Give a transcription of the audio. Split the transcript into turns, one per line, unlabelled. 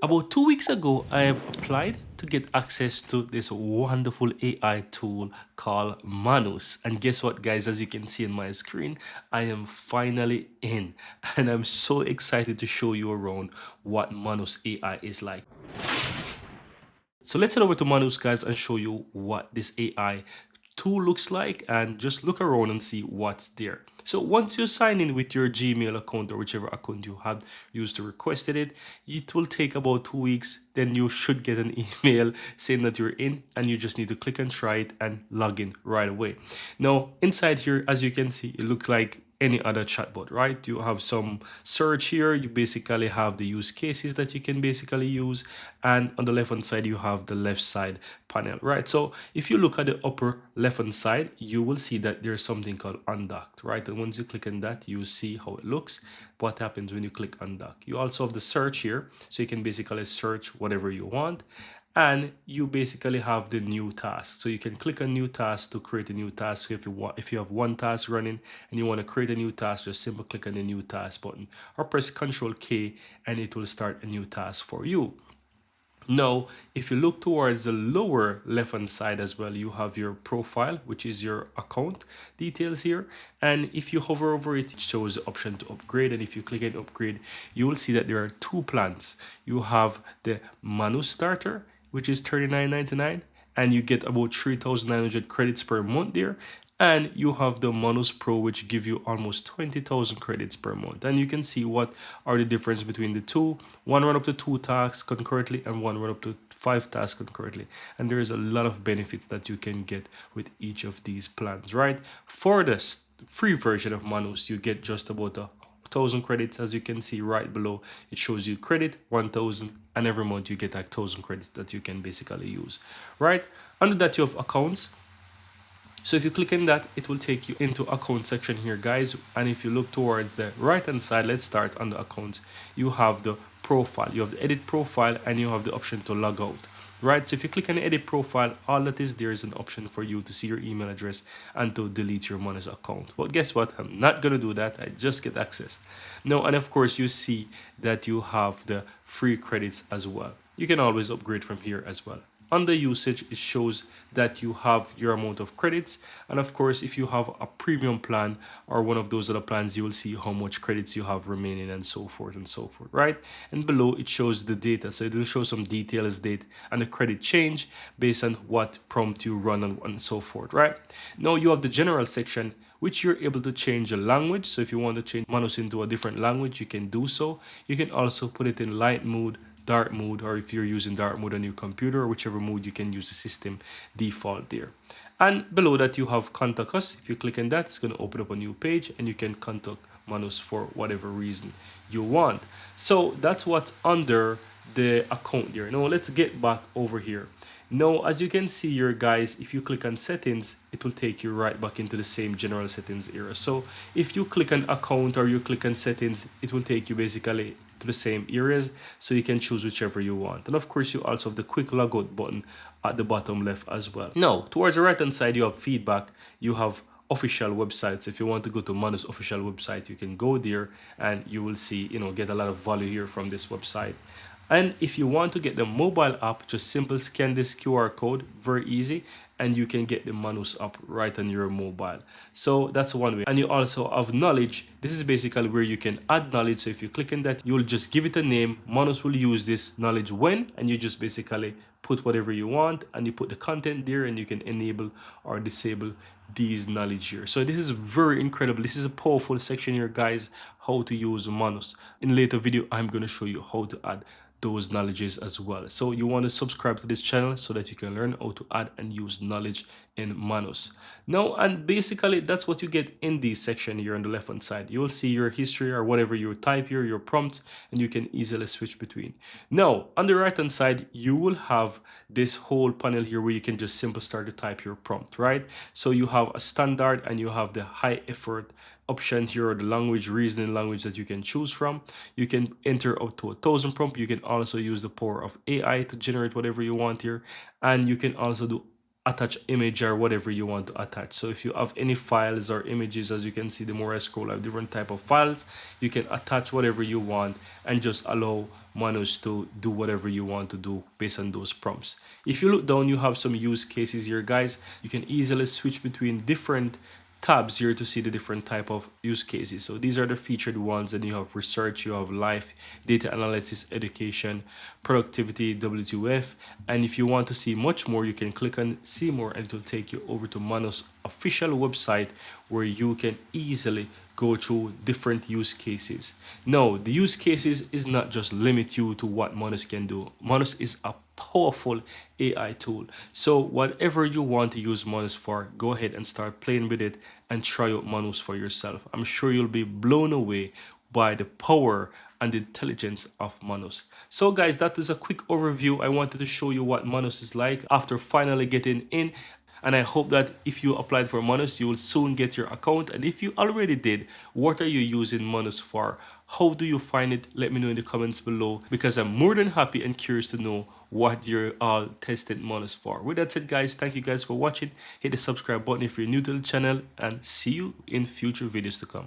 About 2 weeks ago, I have applied to get access to this wonderful AI tool called Manus. And guess what, guys? As you can see on my screen, I am finally in. And I'm so excited to show you around what Manus AI is like. So let's head over to Manus, guys, and show you what this AI tool looks like and just look around and see what's there. So once you sign in with your Gmail account or whichever account you have used to requested it, it will take about 2 weeks. Then you should get an email saying that you're in, and you just need to click and try it and log in right away. Now inside here, as you can see, it looks like any other chatbot, right? You have some search here. You basically have the use cases that you can basically use, and on the left hand side you have the left side panel, right? So if you look at the upper left hand side, you will see that there's something called undocked, right? And once you click on that, you see how it looks. What happens when you click undock? You also have the search here, so you can basically search whatever you want, and you basically have the new task. So you can click on new task to create a new task. If you have one task running and you want to create a new task, just simply click on the new task button or press Ctrl K and it will start a new task for you. Now, if you look towards the lower left hand side as well, you have your profile, which is your account details here. And if you hover over it, it shows the option to upgrade. And if you click on upgrade, you will see that there are two plans. You have the Manu Starter, which is $39.99, and you get about 3,900 credits per month there. And you have the Manus Pro, which give you almost 20,000 credits per month. And you can see what are the difference between the two. One run up to 2 tasks concurrently and one run up to 5 tasks concurrently. And there is a lot of benefits that you can get with each of these plans, right? For the free version of Manus, you get just about 1,000 credits. As you can see right below, it shows you credit 1,000, and every month you get 1,000 credits that you can basically use, right? Under that, you have accounts. So if you click on that, it will take you into account section here, guys. And if you look towards the right hand side, let's start on the accounts. You have the profile, you have the edit profile, and you have the option to log out, right? So if you click on edit profile, all that is there is an option for you to see your email address and to delete your Manus account. But guess what? I'm not going to do that. I just get access. Now, and of course, you see that you have the free credits as well. You can always upgrade from here as well. Under usage, it shows that you have your amount of credits, and of course if you have a premium plan or one of those other plans, you will see how much credits you have remaining and so forth and so forth, right? And below it shows the data, so it will show some details, date and the credit change based on what prompt you run and so forth, right? Now you have the general section, which you're able to change the language. So if you want to change Manus into a different language, you can do so. You can also put it in light mode, dark mode, or if you're using dark mode on your computer, or whichever mode, you can use the system default there. And below that you have contact us. If you click on that, it's going to open up a new page and you can contact Manus for whatever reason you want. So that's what's under the account there. Now let's get back over here. Now, as you can see here, guys, if you click on settings, it will take you right back into the same general settings area. So if you click on account or you click on settings, it will take you basically to the same areas, so you can choose whichever you want. And of course, you also have the quick logout button at the bottom left as well. Now, towards the right hand side, you have feedback, you have official websites. If you want to go to Manus official website, you can go there and you will see, get a lot of value here from this website. And if you want to get the mobile app, just simply scan this QR code, very easy, and you can get the Manus app right on your mobile. So that's one way. And you also have knowledge. This is basically where you can add knowledge. So if you click on that, you'll just give it a name. Manus will use this knowledge when, and you just basically put whatever you want and you put the content there, and you can enable or disable these knowledge here. So this is very incredible. This is a powerful section here, guys, how to use Manus. In a later video, I'm going to show you how to add those knowledges as well. So you want to subscribe to this channel so that you can learn how to add and use knowledge in Manus. Now, and basically that's what you get in this section here on the left hand side. You will see your history or whatever you type here, your prompt, and you can easily switch between. Now, on the right hand side, you will have this whole panel here where you can just simply start to type your prompt, right? So you have a standard and you have the high effort option here, or the language, reasoning language that you can choose from. You can enter up to 1,000 prompt. You can also use the power of AI to generate whatever you want here, and you can also do attach image or whatever you want to attach. So if you have any files or images, as you can see, the more I scroll, I have different type of files. You can attach whatever you want and just allow Manus to do whatever you want to do based on those prompts. If you look down, you have some use cases here, guys. You can easily switch between different tabs here to see the different type of use cases. So these are the featured ones, and you have research, you have life, data analysis, education, productivity, WTF. And if you want to see much more, you can click on see more and it will take you over to Manus official website, where you can easily go through different use cases. Now, the use cases is not just limit you to what Manus can do. Manus is a powerful AI tool. So whatever you want to use Manus for, go ahead and start playing with it and try out Manus for yourself. I'm sure you'll be blown away by the power and the intelligence of Manus. So guys, that is a quick overview. I wanted to show you what Manus is like after finally getting in. And I hope that if you applied for Manus, you will soon get your account. And if you already did, what are you using Manus for? How do you find it? Let me know in the comments below, because I'm more than happy and curious to know what you're all testing Manus for. With that said, guys, thank you guys for watching. Hit the subscribe button if you're new to the channel, and see you in future videos to come.